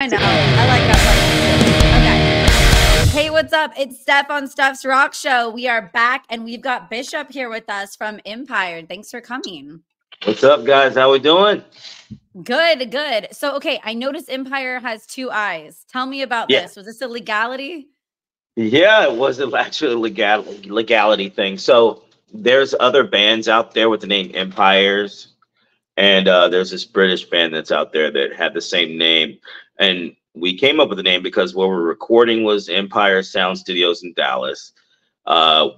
I know. I like that part too. Okay. Hey, what's up? It's Steph on Steph's Rock Show. We are back and we've got Bishop here with us from Empire. Thanks for coming. What's up, guys? How we doing? Good, good. So, okay, I noticed Empire has two eyes. Tell me about Yeah, this. Was this a legality? yeah. It was actually a legality thing. So there's other bands out there with the name Empires, and there's this British band that's out there that had the same name. And we came up with the name because where we're recording was Empire Sound Studios in Dallas.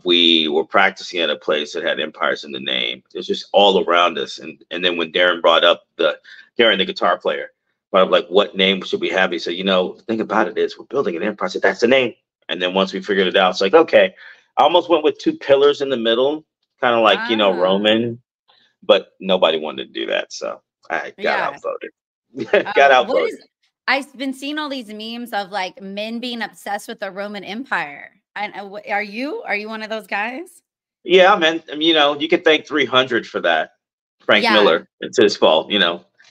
We were practicing at a place that had Empires in the name. It was just all around us. And then when Darren brought up Darren, the guitar player, brought up like, what name should we have? He said, the thing about it is we're building an empire. I said, that's the name. And then once we figured it out, it's like, okay. I almost went with two pillars in the middle, kind of like, Ah, Roman, but nobody wanted to do that. So I got yeah. outvoted. Got What is outvoted. I've been seeing all these memes of like men being obsessed with the Roman Empire. And are you one of those guys? Yeah, man. I mean, you can thank 300 for that. Frank Yeah. Miller. It's his fault.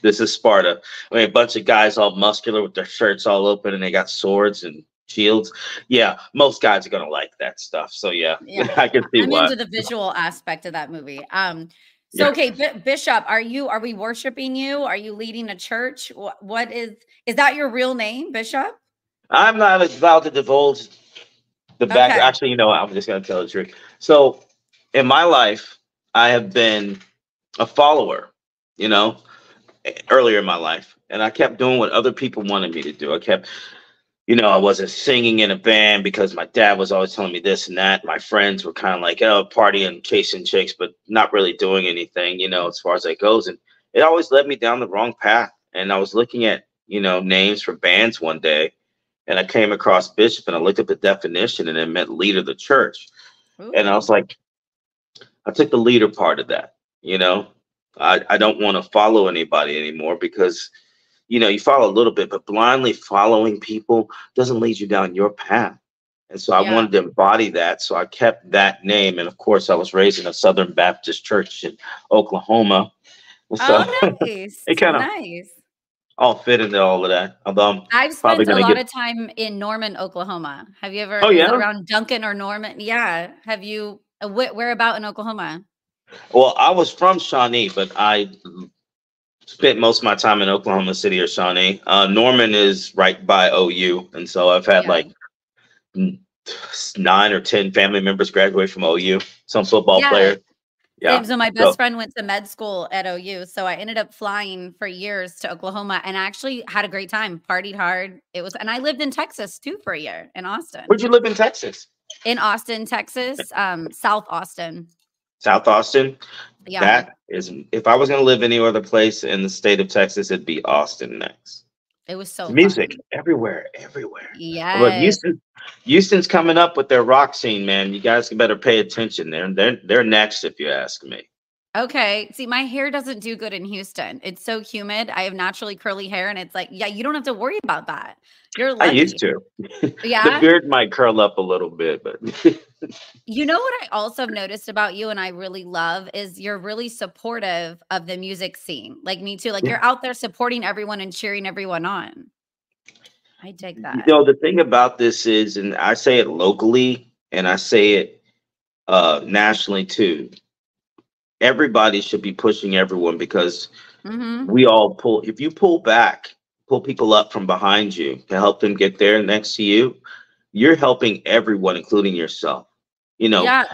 This is Sparta. I mean, a bunch of guys all muscular with their shirts all open and they got swords and shields. Yeah, most guys are gonna like that stuff. So yeah, Yeah. I can see I'm why. into the visual aspect of that movie. So Yeah, okay, Bishop, are we worshiping you? Are you leading a church? What is that your real name, Bishop? I'm not allowed to divulge the back. Okay. Actually, I'm just gonna tell the truth. So, in my life, I have been a follower. You know, earlier in my life, and I kept doing what other people wanted me to do. I wasn't singing in a band because my dad was always telling me this and that. My friends were kind of like, oh, partying, chasing chicks, but not really doing anything, as far as that goes. And it always led me down the wrong path. And I was looking at, names for bands one day, and I came across Bishop and I looked up the definition and it meant leader of the church. And I was Ooh. like, I took the leader part of that, you know. I don't want to follow anybody anymore because you follow a little bit, but blindly following people doesn't lead you down your path. And so I Yeah. wanted to embody that. So I kept that name. And of course, I was raised in a Southern Baptist church in Oklahoma. So Oh, it nice. kind of Nice. all fit into all of that. Although I'm I've probably spent a going to lot get, of time in Norman, Oklahoma. Have you ever oh, is it yeah. around Duncan or Norman? Yeah. Have you where about in Oklahoma? Well, I was from Shawnee, but I spent most of my time in Oklahoma City or Shawnee. Norman is right by OU. And so I've had Yeah. like 9 or 10 family members graduate from OU, some football Yeah. players. Yeah. Same. So my So best friend went to med school at OU. So I ended up flying for years to Oklahoma and actually had a great time, partied hard. And I lived in Texas too for a year in where'd Austin. you live in Texas? In Austin, Texas, South Austin. South Austin. Yeah. That is, if I was going to live any other place in the state of Texas, it'd be Austin next. It was so Music fun. everywhere, everywhere. But Yes. Houston's coming up with their rock scene, man. You guys better pay attention. They're next, if you ask me. Okay. See, my hair doesn't do good in Houston. It's so humid. I have naturally curly hair, and it's like, yeah, you don't have to worry about that. You're I used lucky. to. The Yeah. beard might curl up a little bit, but You know what I also have noticed about you and I really love is you're really supportive of the music scene. Like me too. Like yeah. you're out there supporting everyone and cheering everyone on. I dig that. The thing about this is, and I say it locally, and I say it nationally too. Everybody should be pushing everyone because Mhm. we all pull. If you pull back, pull people up from behind you to help them get there next to you, you're helping everyone, including yourself. You know, Yeah.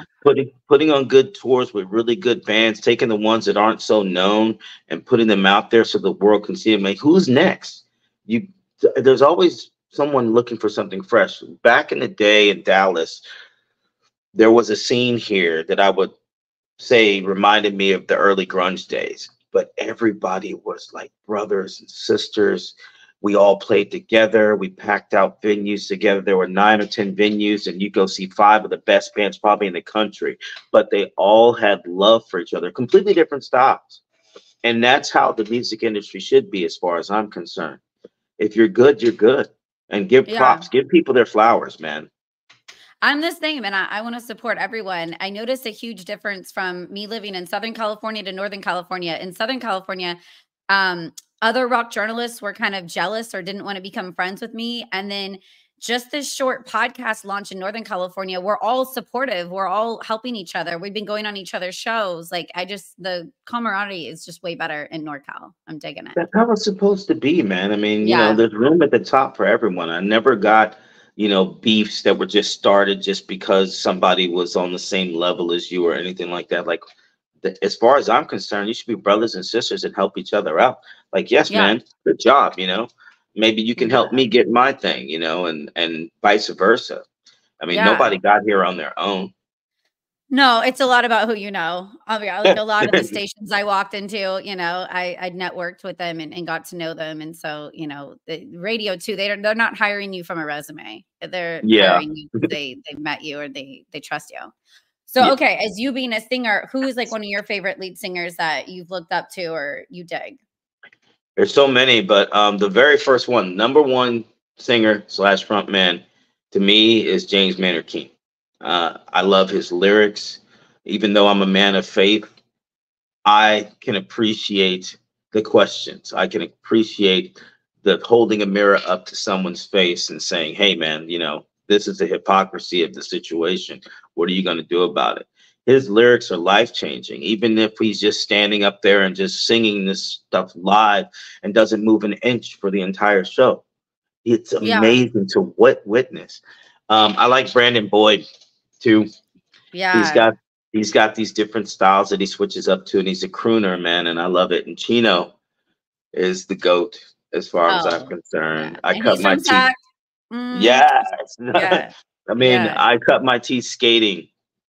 putting on good tours with really good bands, taking the ones that aren't so known and putting them out there so the world can see them. Like, who's next? You, there's always someone looking for something fresh. Back in the day in Dallas, there was a scene here that I would say reminded me of the early grunge days. But everybody was like brothers and sisters. We all played together. We packed out venues together. There were 9 or 10 venues, and you go see 5 of the best bands probably in the country. But they all had love for each other, completely different styles. And that's how the music industry should be, as far as I'm concerned. If you're good, you're good. And give Yeah. props, give people their flowers, man. I'm the same, and I want to support everyone. I noticed a huge difference from me living in Southern California to Northern California. In Southern California, Other rock journalists were kind of jealous or didn't want to become friends with me. And then just this short podcast launch in Northern California, we're all supportive. We're all helping each other. We've been going on each other's shows. Like the camaraderie is just way better in NorCal. I'm digging it. That's how it's supposed to be, man. I mean, Yeah. there's room at the top for everyone. I never got, beefs that were just started just because somebody was on the same level as you or anything like that. Like, as far as I'm concerned, you should be brothers and sisters and help each other out. Like, yes, Yeah. man, good job. Maybe you can help me get my thing, and vice versa. I mean, nobody got here on their own. No, it's a lot about who you know. Like a lot of the stations I walked into, I networked with them and got to know them. And so, the radio too, they're not hiring you from a resume. They're hiring you because they met you or they trust you. So, okay, as you being a singer, who is like one of your favorite lead singers that you've looked up to or you dig? There's so many, but the very first one, number one singer / frontman to me is James Maynard Keynes. I love his lyrics. Even though I'm a man of faith, I can appreciate the questions. I can appreciate the holding a mirror up to someone's face and saying, hey, man, this is the hypocrisy of the situation. What are you going to do about it? His lyrics are life-changing, even if he's just standing up there and just singing this stuff live and doesn't move an inch for the entire show. It's amazing to witness. I like Brandon Boyd too. Yeah. He's got these different styles that he switches up to, and he's a crooner, man, and I love it. And Chino is the GOAT as far as I'm concerned. Yeah. I cut my teeth. Yes. Yeah. I mean, I cut my teeth skating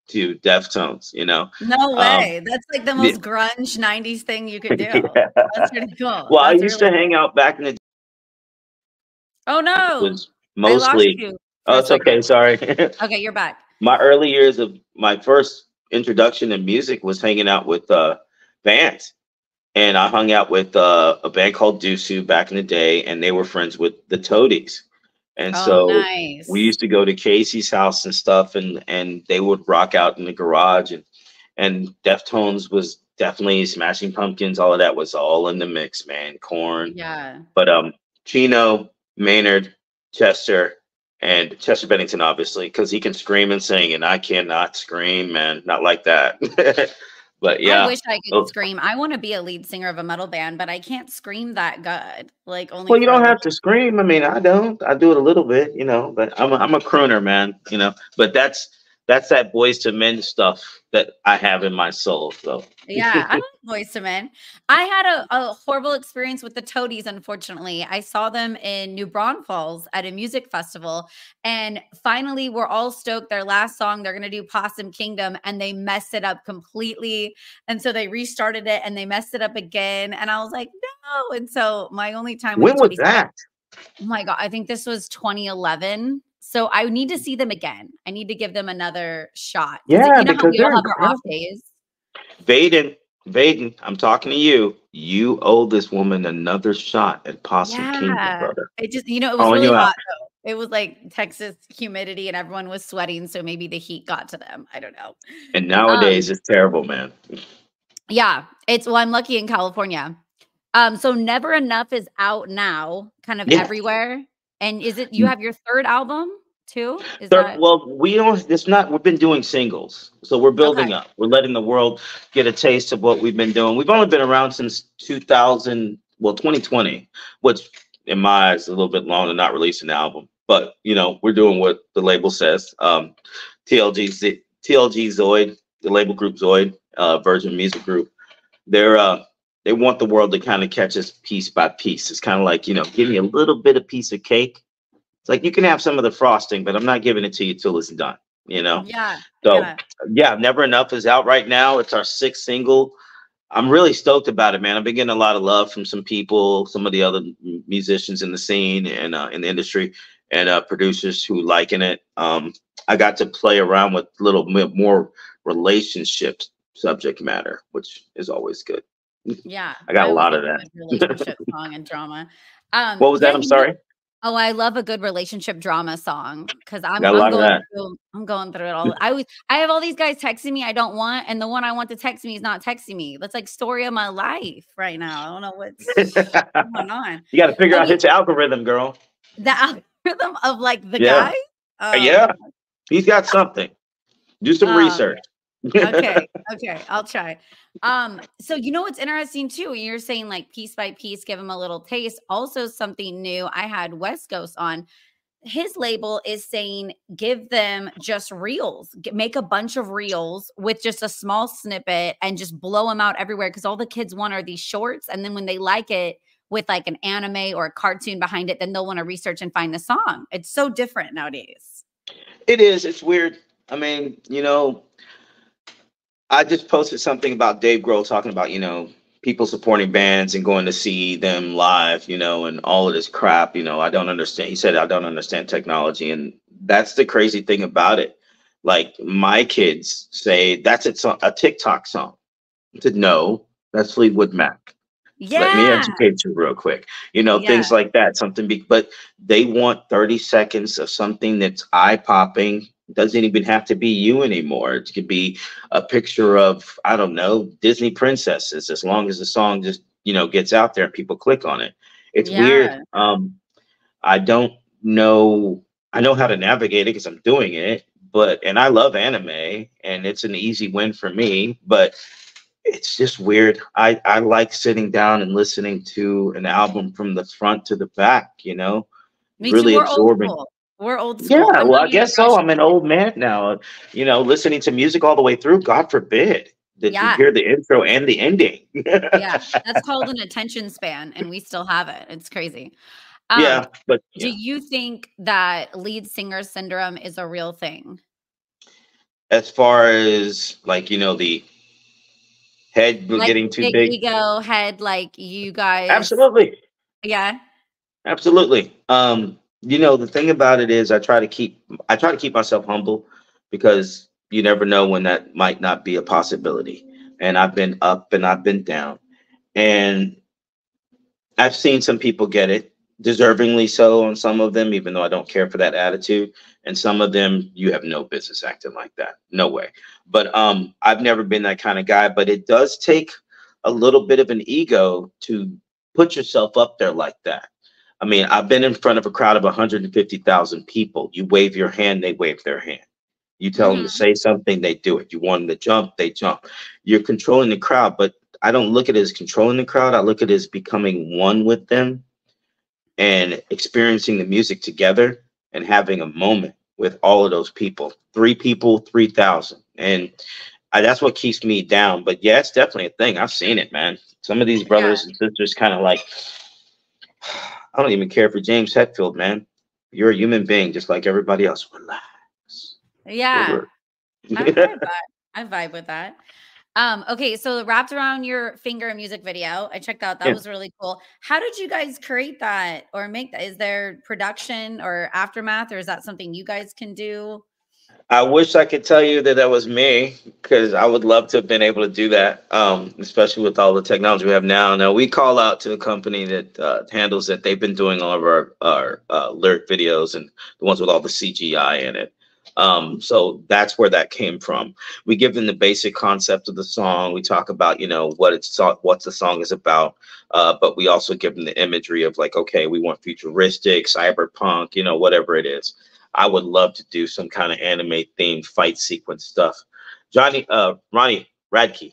to Deftones, No way. That's like the most grunge 90s thing you could do. Yeah. That's pretty cool. Well, I used to hang out back in the Oh no. It was mostly it's okay, sorry. Okay, you're back. My early years of my first introduction to music was hanging out with bands. And I hung out with a band called Dusu back in the day, and they were friends with the Toadies. And so we used to go to Casey's house and stuff, and they would rock out in the garage, and Deftones was definitely Smashing Pumpkins. All of that was all in the mix, man. Korn. Yeah. But Chino, Maynard, Chester, and Chester Bennington, obviously, because he can scream and sing, and I cannot scream, man. Not like that. But yeah, I wish I could scream. I want to be a lead singer of a metal band, but I can't scream that good. Like only. Well, you don't have to scream. I mean, I don't. I do it a little bit, But I'm a crooner, man. But that's that Boys to Men stuff that I have in my soul. So yeah, I like Boys to Men. I had a horrible experience with the Toadies. Unfortunately, I saw them in New Braunfels at a music festival, and finally, we're all stoked. Their last song, they're gonna do Possum Kingdom, and they messed it up completely. And so they restarted it, and they messed it up again. And I was like, no. And so my only time. When was that? Oh my God, I think this was 2011. So I need to see them again. I need to give them another shot. Yeah, you know how we all have our off days. Vaden, I'm talking to you. You owe this woman another shot at Possum Kingdom, brother. It just, it was really hot though. It was like Texas humidity and everyone was sweating. So maybe the heat got to them. I don't know. And nowadays it's terrible, man. Yeah. I'm lucky in California. So Never Enough is out now, kind of everywhere. And is it you have your third album too? Well, we've been doing singles. So we're building up. We're letting the world get a taste of what we've been doing. We've only been around since 2020, which in my eyes is a little bit long to not release an album. But we're doing what the label says. TLG Zoid, the label group Zoid, Virgin Music Group, they want the world to kind of catch us piece by piece. It's kind of like, give me a little bit of piece of cake. It's like you can have some of the frosting, but I'm not giving it to you till it's done, Yeah. So Never Enough is out right now. It's our 6th single. I'm really stoked about it, man. I've been getting a lot of love from some people, some of the other musicians in the scene and in the industry, and producers who liking it. I got to play around with a little bit more relationship subject matter, which is always good. Yeah, I got a lot of that. Relationship song and drama. What was that? I'm sorry. Oh, I love a good relationship drama song because I love that. I'm going through it all. I have all these guys texting me I don't want, and the one I want to text me is not texting me. That's like story of my life right now. I don't know what's going on. You got to figure out Okay, his algorithm, girl. the algorithm of like the Yeah. guy. Oh, Yeah. He's got something. Do some um, research. okay, okay, I'll try. So you know what's interesting too? You're saying like piece by piece, give him a little taste. Also, something new. I had West Coast on. His label is saying give them just reels, make a bunch of reels with just a small snippet and just blow them out everywhere because all the kids want are these shorts. And then when they like it with like an anime or a cartoon behind it, then they'll want to research and find the song. It's so different nowadays. It is. It's weird. I mean, I just posted something about Dave Grohl talking about, people supporting bands and going to see them live, and all of this crap. I don't understand. He said, I don't understand technology. And that's the crazy thing about it. Like my kids say, that's a TikTok song. I said, no, that's Fleetwood Mac. Let me Yeah. educate you real quick. Yeah. Things like that, something big, but they want 30 seconds of something that's eye popping. Doesn't even have to be you anymore. It could be a picture of, I don't know, Disney princesses, as long as the song just, gets out there and people click on it. It's weird. Yeah. I don't know. I know how to navigate it because I'm doing it, and I love anime and it's an easy win for me, but it's just weird. I like sitting down and listening to an album from the front to the back, Me too. really We're old absorbing. school. We're old school. Yeah, I'm well, not I even guess so. rushing I'm an it. old man now, listening to music all the way through. God forbid that you Yeah. hear the intro and the ending. Yeah. That's called an attention span, and we still have it. It's crazy. Um, Yeah, but do yeah, you think that lead singer syndrome is a real thing? as far as like, the head Like getting too big big, ego head, like you guys. absolutely. Yeah. Absolutely. The thing about it is I try to keep myself humble because you never know when that might not be a possibility. And I've been up and I've been down. And I've seen some people get it, deservingly so on some of them, even though I don't care for that attitude. And some of them, you have no business acting like that. No way. But I've never been that kind of guy. But it does take a little bit of an ego to put yourself up there like that. I mean, I've been in front of a crowd of 150,000 people. You wave your hand, they wave their hand. You tell them to Hmm. say something, they do it. You want them to jump, they jump. You're controlling the crowd, but I don't look at it as controlling the crowd. I look at it as becoming one with them and experiencing the music together and having a moment with all of those people. Three people, 3,000. And that's what keeps me down. But yeah, it's definitely a thing. I've seen it, man. Some of these Yeah. brothers and sisters kind of like, I don't even care for James Hetfield, man. You're a human being just like everybody else. Relax. Yeah. Relax. I vibe that. I vibe with that. Okay, so wrapped around your finger music video. I checked out. That Yeah. was really cool. How did you guys create that or make that? Is there production or aftermath, or is that something you guys can do? I wish I could tell you that that was me because I would love to have been able to do that, especially with all the technology we have now. Now, we call out to a company that handles it. They've been doing all of our lyric videos and the ones with all the CGI in it. So that's where that came from. We give them the basic concept of the song. We talk about, what the song is about, but we also give them the imagery of like, okay, we want futuristic, cyberpunk, whatever it is. I would love to do some kind of anime themed fight sequence stuff. Ronnie Radke,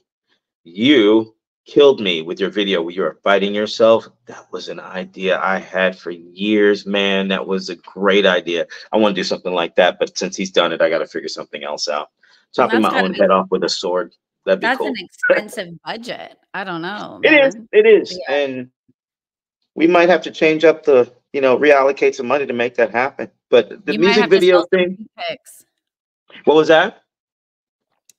you killed me with your video where you were fighting yourself. That was an idea I had for years, man. That was a great idea. I want to do something like that, but since he's done it, I got to figure something else out. Chopping That's my gotta own be head off with a sword. That'd be that's an cool. expensive budget. I don't know, It is. man. It Yeah. is. And we might have to change up reallocate some money to make that happen. But the You might music have to video sell some thing, feet pics. what was that?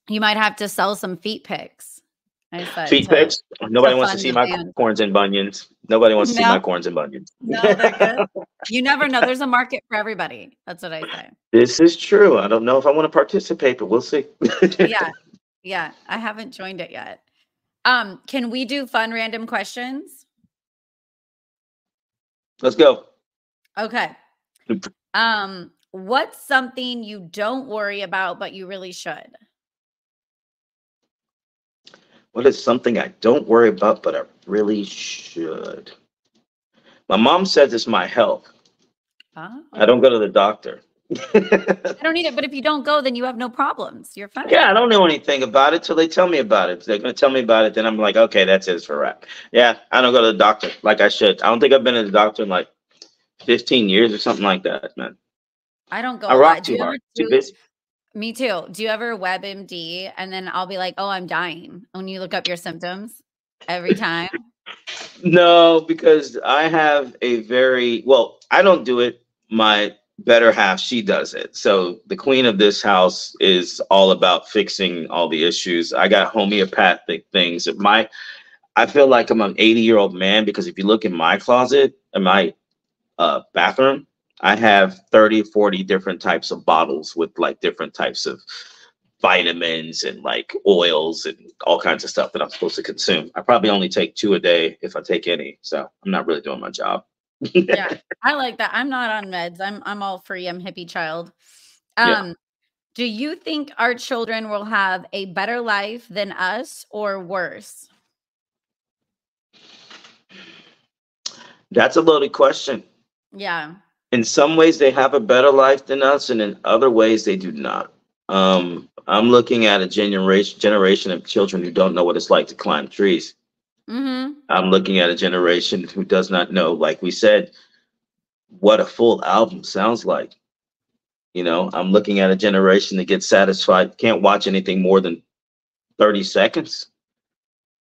You might have to sell some feet pics. I said Feet pics. to Nobody wants to fund see the my band. corns and bunions. Nobody wants to see No, my corns and bunions. no, they're good. You never know. There's a market for everybody. That's what I say. This is true. I don't know if I want to participate, but we'll see. Yeah. Yeah. I haven't joined it yet. Can we do fun random questions? Let's go. Okay. What's something you don't worry about, but you really should? What is something I don't worry about, but I really should? My mom says it's my health. I don't Oh. go to the doctor. I don't need it, but if you don't go, then you have no problems. You're Yeah, I fine. don't know anything about it till they tell me about it. If they're going to tell me about it, then I'm like, okay, that's it for a wrap. Yeah, I don't go to the doctor like I should. I don't think I've been to the doctor in like 15 years or something like that, man. I don't I go a rock lot. Do too you ever hard, too do busy. Me too. Do you ever WebMD and then I'll be like, "Oh, I'm dying," when you look up your symptoms every time? No, because I have a very well, I don't do it. My better half, she does it. So the queen of this house is all about fixing all the issues. I got homeopathic things. I feel like I'm an 80-year-old man because if you look in my closet, in my bathroom, I have 30, 40 different types of bottles with like different types of vitamins and like oils and all kinds of stuff that I'm supposed to consume. I probably only take 2 a day if I take any. So I'm not really doing my job. Yeah, I like that. I'm not on meds. I'm all free. I'm hippie child. Yeah. Um, do you think our children will have a better life than us or worse? That's a loaded question. Yeah. In some ways, they have a better life than us, and in other ways, they do not. I'm looking at a generation of children who don't know what it's like to climb trees. Mhm. I'm looking at a generation who does not know, like we said, what a full album sounds like. I'm looking at a generation that gets satisfied, can't watch anything more than 30 seconds.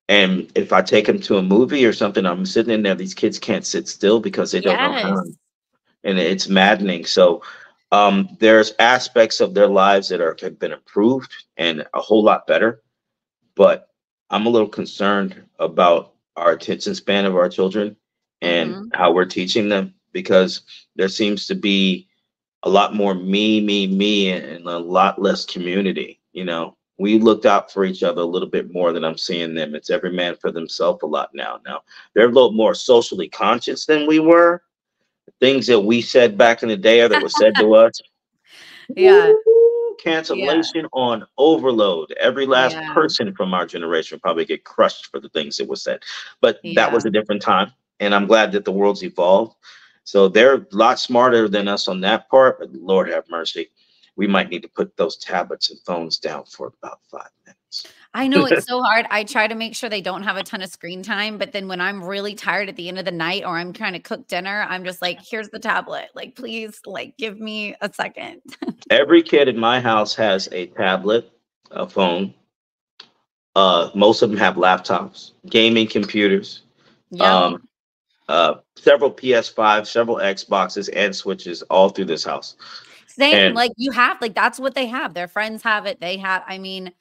And if I take them to a movie or something, I'm sitting in there, these kids can't sit still because they don't know Yes. how. And it's maddening. So there's aspects of their lives that have been improved and a whole lot better. But I'm a little concerned about our attention span of our children and Mhm. how we're teaching them because there seems to be a lot more me, and a lot less community. We looked out for each other a little bit more than I'm seeing them. It's every man for themselves a lot now. Now they're a little more socially conscious than we were. Things that we said back in the day or that was said to us. Yeah. Woo, Yeah. cancellation on overload. Every last Yeah. person from our generation will probably get crushed for the things that was said. But that was Yeah. a different time. And I'm glad that the world's evolved. So they're a lot smarter than us on that part. But Lord have mercy. We might need to put those tablets and phones down for about 5 minutes. I know it's so hard. I try to make sure they don't have a ton of screen time, but then when I'm really tired at the end of the night or I'm trying to cook dinner, I'm just like, "Here's the tablet. Like, please, like, give me a second." Every kid in my house has a tablet, a phone. Most of them have laptops, gaming computers. Yep. Um, Several PS5, several Xboxes, and Switches all through this house. Same, And like, you have like, that's what they have. Their friends have it. They have I mean,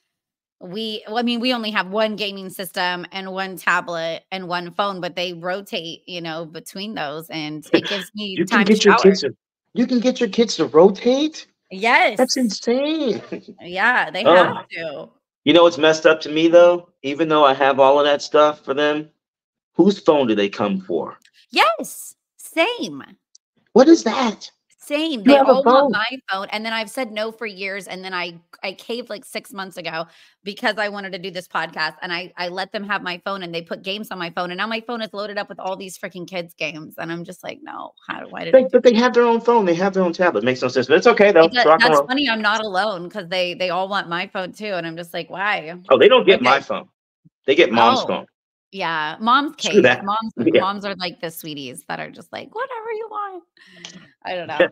we only have 1 gaming system and 1 tablet and 1 phone, but they rotate, between those, and it gives me you can time to get your shower. kids to you can get your kids to rotate. That's Yes. insane. Yeah, they have Oh, to. what's messed up to me though? Even though I have all of that stuff for them, whose phone do they come for? Yes. Same. What is that? Same. You They have a all want phone. my phone, and then I've said no for years, and then I caved like 6 months ago because I wanted to do this podcast, and I let them have my phone, and they put games on my phone, and now my phone is loaded up with all these freaking kids games, and I'm just like, "No, why did I do But they have their own phone. They have their own tablet. Makes no sense. But it's okay though. It's rock and That's roll. funny, I'm not alone because they all want my phone too, and I'm just like, "Why?" Oh, they don't get my Okay. phone. They get mom's Oh, phone. yeah. Moms Screw cave. that. Yeah. Moms are like the sweeties that are just like, "Whatever you want." I don't know.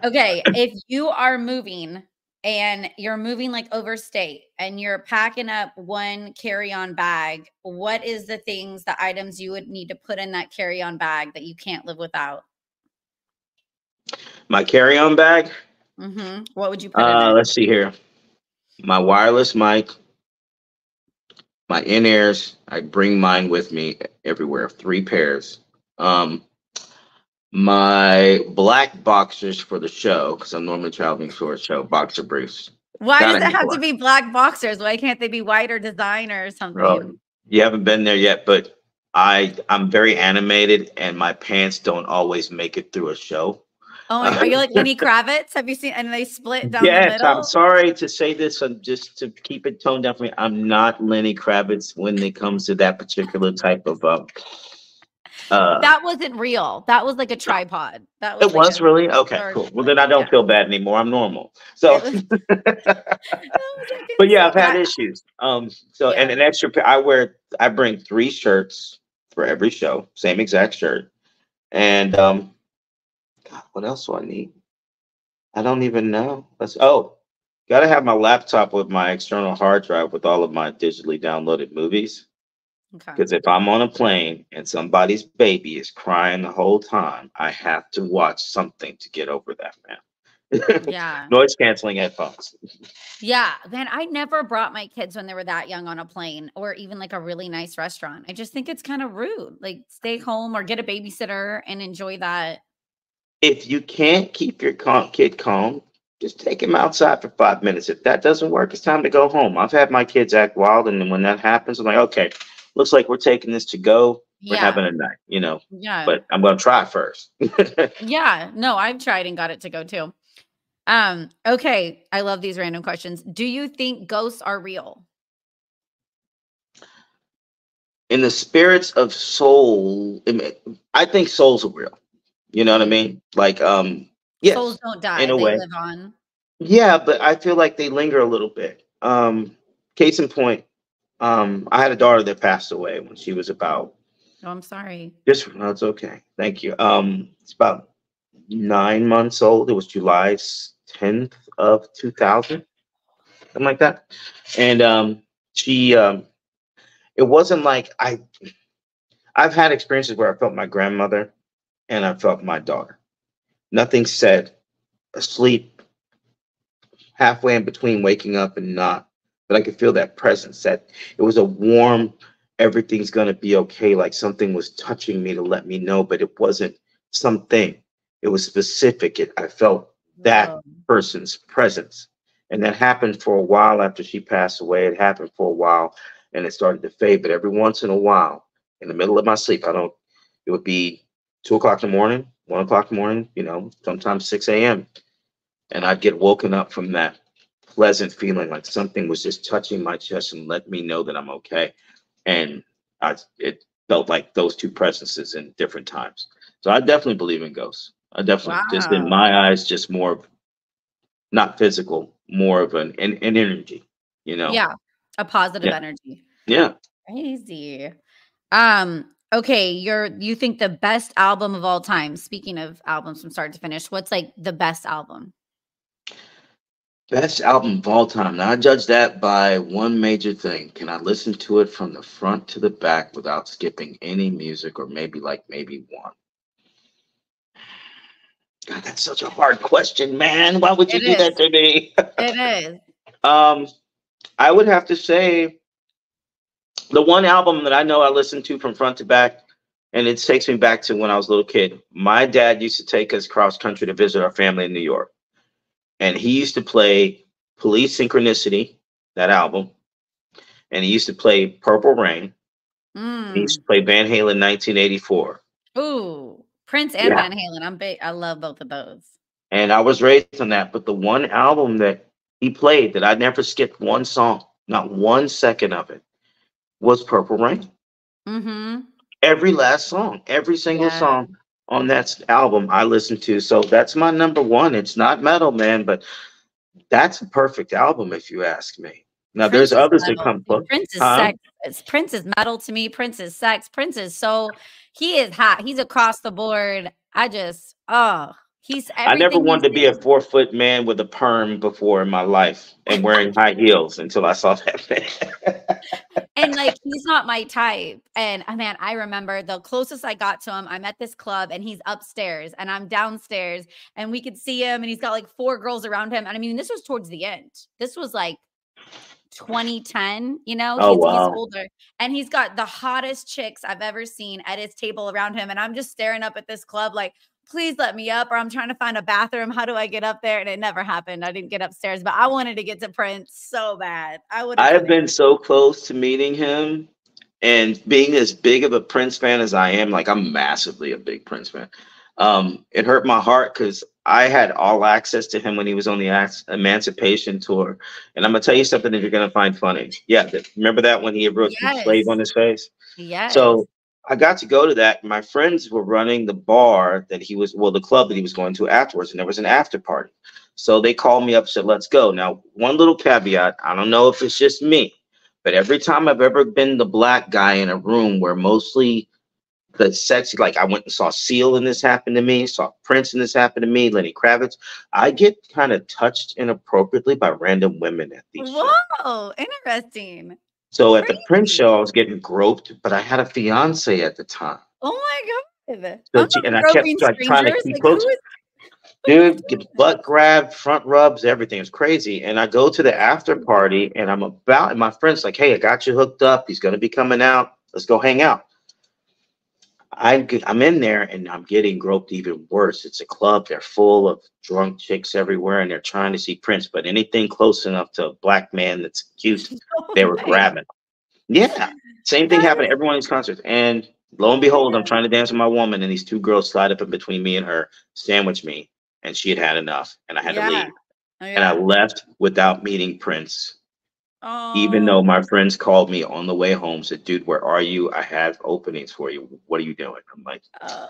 Okay, if you are moving and you're moving like overstate and you're packing up 1 carry-on bag, what is the items you would need to put in that carry-on bag that you can't live without? My carry-on bag. What would you put in it? Let's see here. My wireless mic, my in-ears. I bring mine with me everywhere. 3 pairs. Um, my black boxers for the show because I'm normally traveling for a show. Boxer briefs. Why does Gotta it have have to black. be black boxers? Why can't they be white or design or Bro, something? you haven't been there yet, but I'm very animated, and my pants don't always make it through a show. Oh my God. Are you like Lenny Kravitz? Have you seen? And they split down the Yes, I'm middle. sorry to say this, just to keep it toned down for me. I'm not Lenny Kravitz when it comes to that particular type of uh That wasn't real. That was like a tripod. That was it like was a really okay, or cool. Well, then like I yeah. don't feel bad anymore. I'm normal. It So, was that was like but yeah, insane. I've But had issues. So and yeah. an extra I bring 3 shirts for every show, same exact shirt. And God, what else do I need? I don't even know. Gotta have my laptop with my external hard drive with all of my digitally downloaded movies. Okay. Because if I'm on a plane and somebody's baby is crying the whole time, I have to watch something to get over that, man. Yeah. Noise canceling headphones. Yeah. Man, I never brought my kids when they were that young on a plane or even like a really nice restaurant. I just think it's kind of rude. Like stay home or get a babysitter and enjoy that. If you can't keep your kid calm, just take him outside for 5 minutes. If that doesn't work, it's time to go home. I've had my kids act wild, and then when that happens, I'm like, okay, looks like we're taking this to go. We're Yeah. having a night. Yeah. But I'm gonna try first. Yeah. No, I've tried and got it to go too. Okay. I love these random questions. Do you think ghosts are real? In the spirits of soul, I think souls are real. You know what I Mm. mean? Like, Souls yes, don't in die, a they way. live on. Yeah, but I feel like they linger a little bit. Case in point, I had a daughter that passed away when she was about Oh, I'm sorry. just no, it's okay. Thank you. It's about 9 months old. It was July 10th of 2000, something like that. And she it wasn't like I've had experiences where I felt my grandmother and I felt my daughter. Nothing said, asleep, halfway in between waking up and not. But I could feel that presence. That it was a warm, everything's gonna be okay. Like something was touching me to let me know, but it wasn't something. It was specific. I felt that Whoa. person's presence. And that happened for a while after she passed away. It happened for a while and it started to fade. But every once in a while, in the middle of my sleep, it would be 2 o'clock in the morning, 1 o'clock in the morning, sometimes 6 a.m. And I'd get woken up from that pleasant feeling like something was just touching my chest and let me know that I'm okay. And it felt like those two presences in different times. So I definitely believe in ghosts. I definitely, just in Wow. my eyes, just more of not physical, more of an energy, you know? Yeah, a positive Yeah. energy. Yeah. Crazy. Okay, you think the best album of all time, speaking of albums from start to finish, what's like the best album? Best album of all time. Now I judge that by one major thing. Can I listen to it from the front to the back without skipping any music or maybe one? God, that's such a hard question, man. Why would you It do that is. to me? It is. um, I would have to say the one album that I know I listened to from front to back, and it takes me back to when I was a little kid. My dad used to take us cross country to visit our family in New York, and he used to play Police Synchronicity, that album, and he used to play Purple Rain. And he used to Mm. play Van Halen 1984. Ooh, Prince and Yeah. Van Halen. I love both of those. And I was raised on that, but the one album that he played that I never skipped one song, not 1 second of it, was Purple Rain. Mhm. Every last song, every single Yeah. song on that album I listened to. So that's my number one. It's not metal, man, but that's a perfect album if you ask me. Now there's Prince is others that metal. come Dude, close. Prince is Huh? sex. Prince is metal to me. Prince is sex. Prince is so he is hot. He's across the board. He's I never everything he wanted to be a sings. 4 foot man with a perm before in my life and wearing high heels until I saw that man. And, like, he's not my type, and, man, I remember the closest I got to him, I'm at this club, and he's upstairs, and I'm downstairs, and we could see him, and he's got, like, 4 girls around him, and, I mean, this was towards the end. This was, like, 2010, Oh he's wow. older, and he's got the hottest chicks I've ever seen at his table around him, and I'm just staring up at this club like, "Please let me up," or I'm trying to find a bathroom. How do I get up there? And it never happened. I didn't get upstairs, but I wanted to get to Prince so bad. I would have I have given been so close to meeting him And being as big of a Prince fan as I am, like I'm massively a big Prince fan. It hurt my heart because I had all access to him when he was on the Emancipation tour. And I'm gonna tell you something that you're gonna find funny. Yeah, remember that when he wrote "Slave" on Yes. his face? Yes. So I got to go to that. My friends were running the bar that he was, well, the club that he was going to afterwards, and there was an after party. So they called me up and said, "Let's go." Now, one little caveat, I don't know if it's just me, but every time I've ever been the black guy in a room where mostly the sexy, like I went and saw Seal and this happened to me, saw Prince and this happened to me, Lenny Kravitz, I get kind of touched inappropriately by random women at these shows. Whoa, interesting. So at the Prince Crazy. show, I was getting groped, but I had a fiance at the time. Oh my God. So I'm and not I kept groping like trying to strangers. keep Like close. who's Dude, doing get this? butt grabbed, front rubs, everything. It's crazy. And I go to the after Crazy. party and and my friend's like, "Hey, I got you hooked up. He's going to be coming out. Let's go hang out." I'm in there and I'm getting groped even worse. It's a club. They're full of drunk chicks everywhere and they're trying to see Prince. But anything close enough to a black man that's cute, Oh they were my. grabbing. Yeah. Same thing That happened at is, every one of these concerts. And lo and oh my behold, I'm God. trying to dance with my woman, and these two girls slide up in between me and her, sandwich me, and she had had enough, and I had to Yeah. leave. Oh And I yeah. left without meeting Prince, even though Oh. my friends called me on the way home, said, "Dude, where are you? I have openings for you. What are you doing?" I'm like, Uh,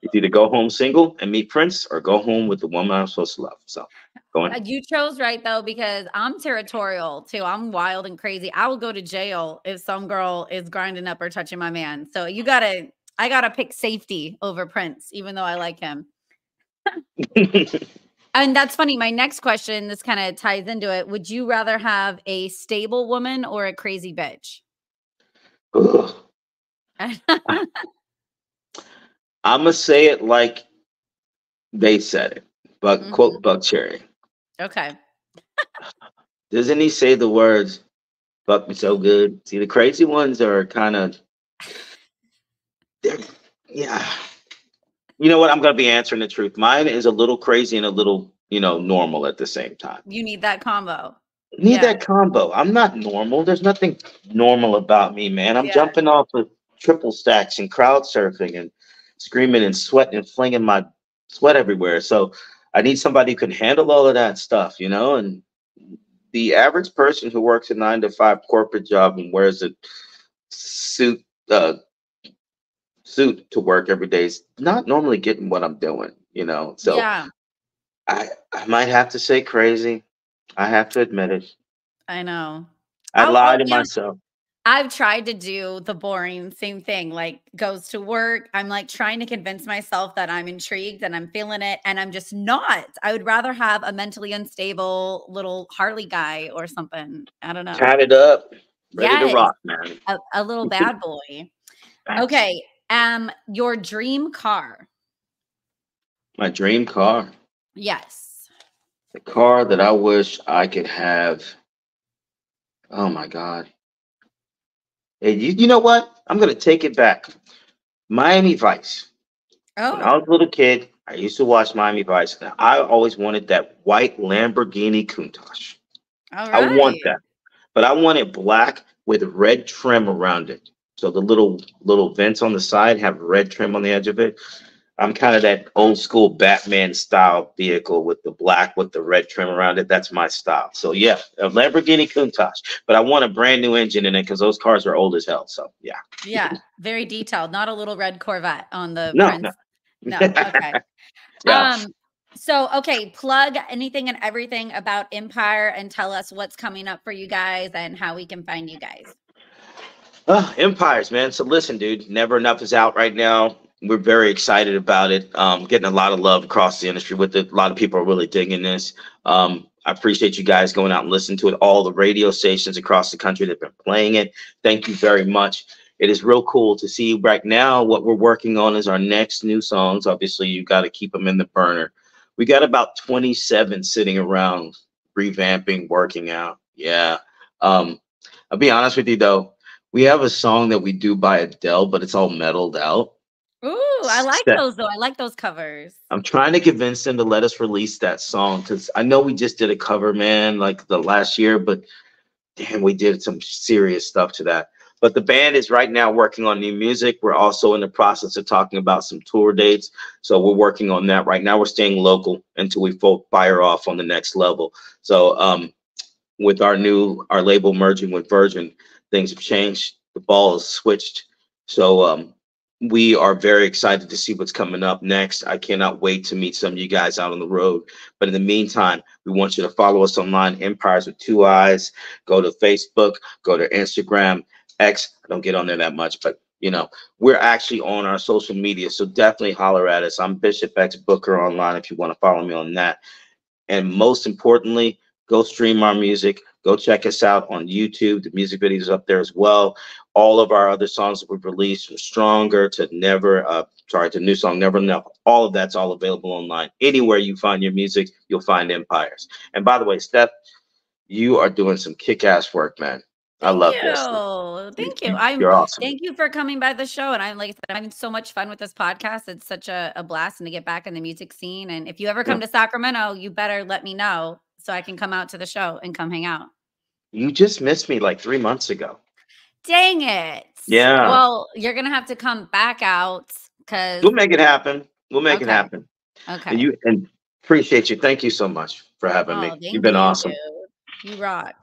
"It's either go home single and meet Prince, or go home with the woman I'm supposed to love." So, going home. you chose right though because I'm territorial too. I'm wild and crazy. I will go to jail if some girl is grinding up or touching my man. So I gotta pick safety over Prince, even though I like him. And that's funny. My next question, this kind of ties into it. Would you rather have a stable woman or a crazy bitch? Ugh. I'm gonna say it like they said it, but Mhm. quote Buck Cherry. Okay. Doesn't he say the words "fuck me so good"? See, the crazy ones are kind of, yeah. You know what? I'm gonna be answering the truth. Mine is a little crazy and a little, normal at the same time. You need that combo. Need Yeah. that combo. I'm not normal. There's nothing normal about me, man. I'm Yeah. jumping off of triple stacks and crowd surfing and screaming and sweating and flinging my sweat everywhere. So I need somebody who can handle all of that stuff, And the average person who works a 9 to 5 corporate job and wears a suit uh, suit to work every day is not normally getting what I'm doing. So Yeah. I might have to say crazy. I have to admit it. I know. I I'll lie to be honest. myself. I've tried to do the boring same thing, like goes to work. I'm like trying to convince myself that I'm intrigued and I'm feeling it, and I'm just not. I would rather have a mentally unstable little Harley guy or something. I don't know. Tatted up, ready to Yes, rock, man. a little bad boy. Facts. Okay. Your dream car. My dream car. Yes. The car that I wish I could have. Oh my God. Hey, you know what? I'm gonna take it back. Miami Vice. When I Oh, was a little kid, I used to watch Miami Vice, and I always wanted that white Lamborghini Countach. all I want right. that, but I want it black with red trim around it. So the little vents on the side have red trim on the edge of it. I'm kind of that old school Batman style vehicle with the black with the red trim around it. That's my style. So yeah, a Lamborghini Countach, but I want a brand new engine in it because those cars are old as hell. So yeah, Yeah, very detailed. Not a little red Corvette on the no, no, Prince. No. Okay. yeah. Um, so okay, plug anything and everything about Empire and tell us what's coming up for you guys and how we can find you guys. Empires, man. So listen, dude, Never Enough is out right now. We're very excited about it. Getting a lot of love across the industry with it. A lot of people are really digging this. I appreciate you guys going out and listening to it. All the radio stations across the country that have been playing it. Thank you very much. It is real cool to see right now. What we're working on is our next new songs. Obviously, you got to keep them in the burner. We got about 27 sitting around revamping, working out. Yeah. I'll be honest with you though. We have a song that we do by Adele, but it's all metaled out. Ooh, I like Set. those though. I like those covers. I'm trying to convince them to let us release that song because I know we just did a cover, man, like the last year, but damn, we did some serious stuff to that. But the band is right now working on new music. We're also in the process of talking about some tour dates. So we're working on that right now. We're staying local until we fire off on the next level. So with our label merging with Virgin, things have changed. The ball has switched. So we are very excited to see what's coming up next. I cannot wait to meet some of you guys out on the road. But in the meantime, we want you to follow us online, Empires with Two Eyes. Go to Facebook, go to Instagram, X. I don't get on there that much, but you know, we're actually on our social media. So definitely holler at us. I'm Bishop X Booker online if you want to follow me on that. And most importantly, go stream our music. Go check us out on YouTube. The music videos up there as well. All of our other songs that we've released, from Stronger to Never, to New Song Never Enough. All of that's all available online. Anywhere you find your music, you'll find Empires. And by the way, Steph, you are doing some kick-ass work, man. I Thank love this. you. Thank you. You're awesome. Thank you for coming by the show. And I'm like I said, I'm having so much fun with this podcast. It's such a blast and to get back in the music scene. And if you ever come to Sacramento, you better let me know so I can come out to the show and come hang out. You just missed me like 3 months ago. Dang it. Yeah. Well, you're gonna have to come back out because we'll make it happen. We'll make it happen. Okay. And appreciate you. Thank you so much for having me. You've been awesome. Dude. You rock.